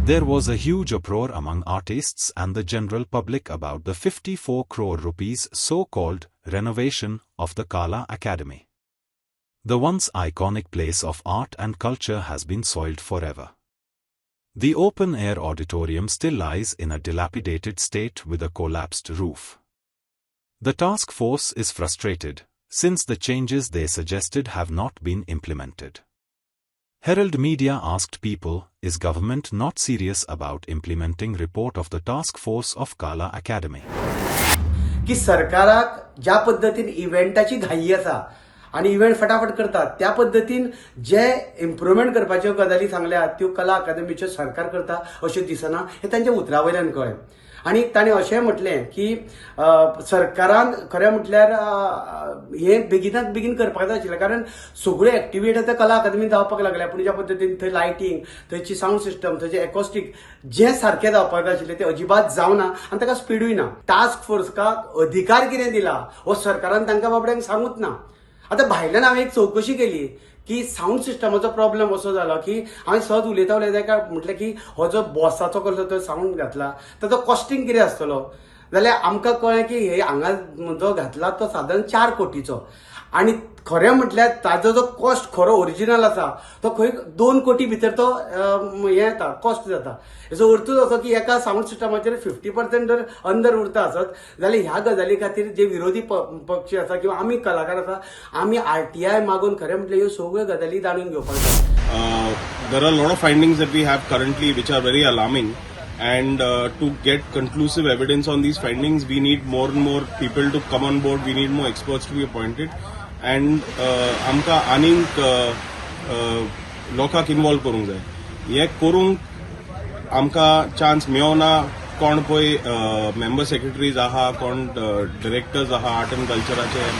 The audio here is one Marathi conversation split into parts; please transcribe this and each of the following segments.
There was a huge uproar among artists and the general public about the 54 crore rupees so-called renovation of the Kala Academy. The once iconic place of art and culture has been soiled forever. The open-air auditorium still lies in a dilapidated state with a collapsed roof. The task force is frustrated, since the changes they suggested have not been implemented. Herald Media asked people, is government not serious about implementing report of the task force of Kala Academy? की सरकाराक ज्या पद्धतीन इव्हेंटाची घाई आसा आणि इव्हेंट फटाफट करतात त्या पद्धतीन जे इम्प्रुवमेंट करपाच्यो गजाली सांगल्या त्यो कला अकादमीच्यो सरकार करता अशें दिसना हे तांच्या उतरावयल्यान कळ्ळें. आणि ताणें अशें म्हटलें की सरकारान खरें म्हटल्यार हे बेगिनात बेगीन करपाक जाय आशिल्लें, कारण सगळ्यो एक्टिविटी आतां कला अकादमीन जावपाक लागल्या, पूण ज्या पद्दतीन थंय लायटिंग, थंयची साऊंड सिस्टम, थंयचे एकॉस्टिक जे सारकें जावपाक जाय आशिल्लें तें अजिबात जावना आनी ताका स्पीडूय ना. टास्क फोर्सकाक अधिकार कितें दिला हो सरकारान तांकां बाबड्यांक सांगूच ना. आतां भायल्यान हांवें एक चवकशी केली की साऊंड सिस्टमाचो प्रॉब्लेम असो जाला की हांवें सहज उलयता म्हटलें की हो जो बॉसाचो कसलो तो साऊंड घातला ताचो कॉस्टिंग कितें आसतलो, जाल्यार आमकां कळ्ळें की हे हांगा जो घातला तो सादारण 4 कोटीचो आणि खरें म्हटल्यार ताजो जो कॉस्ट खरो ओरिजिनल आसा तो खंय 2 कोटी भितर तो हे येता कॉस्ट जाता. हेचो अर्थूच असो की एका साऊंड सिस्टमाचेर 50% जर अंदर उरता आसत जाल्यार ह्या गजाली खातीर जे विरोधी पक्ष आसा किंवा आमी कलाकार आसा आमी RTI मागून खरें म्हटल्यार ह्यो सगळ्यो गजाली जाणून घेवपाक जाय. There are a lot of findings that we have currently which are very alarming, and to get conclusive evidence on these findings we need more and more people to come on board, we need more experts to be appointed, and आमकां आनीक लोकांक इन्वॉल्व करूंक जाय. हे करूंक आमकां चान्स मेळना. कोण पळय मेंबर सेक्रेटरीज आहा, कोण डिरेक्टर्स आहा आर्ट एंड कल्चराचे,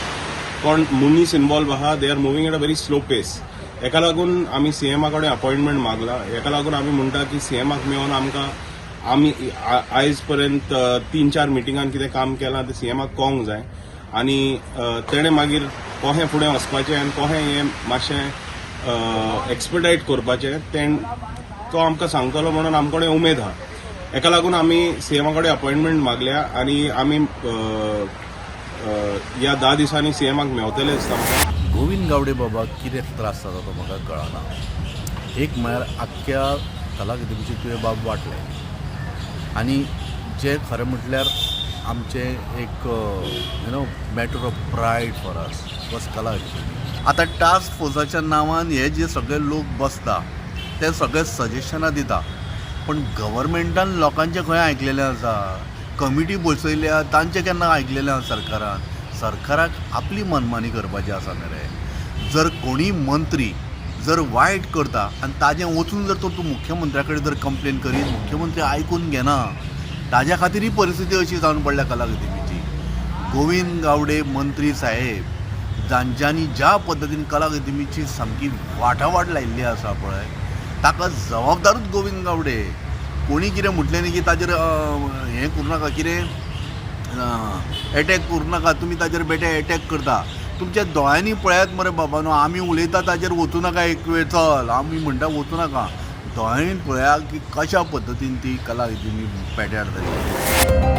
कोण मुनीस इन्वॉल्व आहा, they are moving at a very slow pace. हेका लागून आमी सीएमा कडेन अपॉइंटमेंट मागला. हेका लागून आमी म्हणटा की सीएमाक मेळोन आमकां आमी आयज पर्यंत 3-4 मिटिंगान कितें काम केलां तें सीएमाक कळोंक जाय आनी तेणें मागीर कशें फुडें वचपाचें आनी कशें हें मातशें एक्सपर्टायट करपाचें तो आमकां सांगतलो म्हणून आमचे कडेन उमेद आहा. हेका लागून आमी सीएमा कडेन अपॉइंटमेंट मागल्या आनी आमी ह्या 10 दिसांनी सीएमाक मेळटले दिसता म्हाका. गोविंद गावडे बाबाक कितें त्रास जाता तो म्हाका कळना. एक म्हळ्यार आख्ख्या कला अकादमीचे तुवें बाब वाटले आनी जे खरें म्हटल्यार आमचें एक matter of pride for us was कला अकादमी. आतां टास्क फोर्साच्या नांवान हे जे सगळे लोक बसता ते सगळे सजेशनां दिता, पण गव्हर्मेंटान लोकांचें खंय आयकलेलें आसा? कमिटी बसयल्या तांचें केन्ना आयकलेलें आसा सरकारान? सरकाराक आपली मनमानी करपाची आसा मरे. जर कोणी मंत्री जर वायट करता आनी ताजें वचून जर तूं मुख्यमंत्र्या कडेन जर कंप्लेन करीत, मुख्यमंत्री आयकून घेना, ताज्या खातीर ही परिस्थिती अशी जावन पडल्या कला अकादमीची. गोविंद गावडे मंत्री साहेब जांच्यांनी ज्या पद्दतीन कला अकादमीची सामकी वाटावाट लायिल्ली आसा पळय, ताका जबाबदारूच गोविंद गावडे. कोणी कितें म्हटलें न्ही की ताजेर हें करूं नाका, कितें एटॅक करूं नाका, तुमी ताजेर बेटे एटॅक करता. तुमच्या दोळ्यांनी पळयात मरे बाबा न्हू. आमी उलयता ताजेर वचूं नाका एक वेळ, चल आमी म्हणटा वचूं नाका. दोळ्यांनी पळया की कशा पद्दतीन ती कला अकादमी पेड्यार जाली.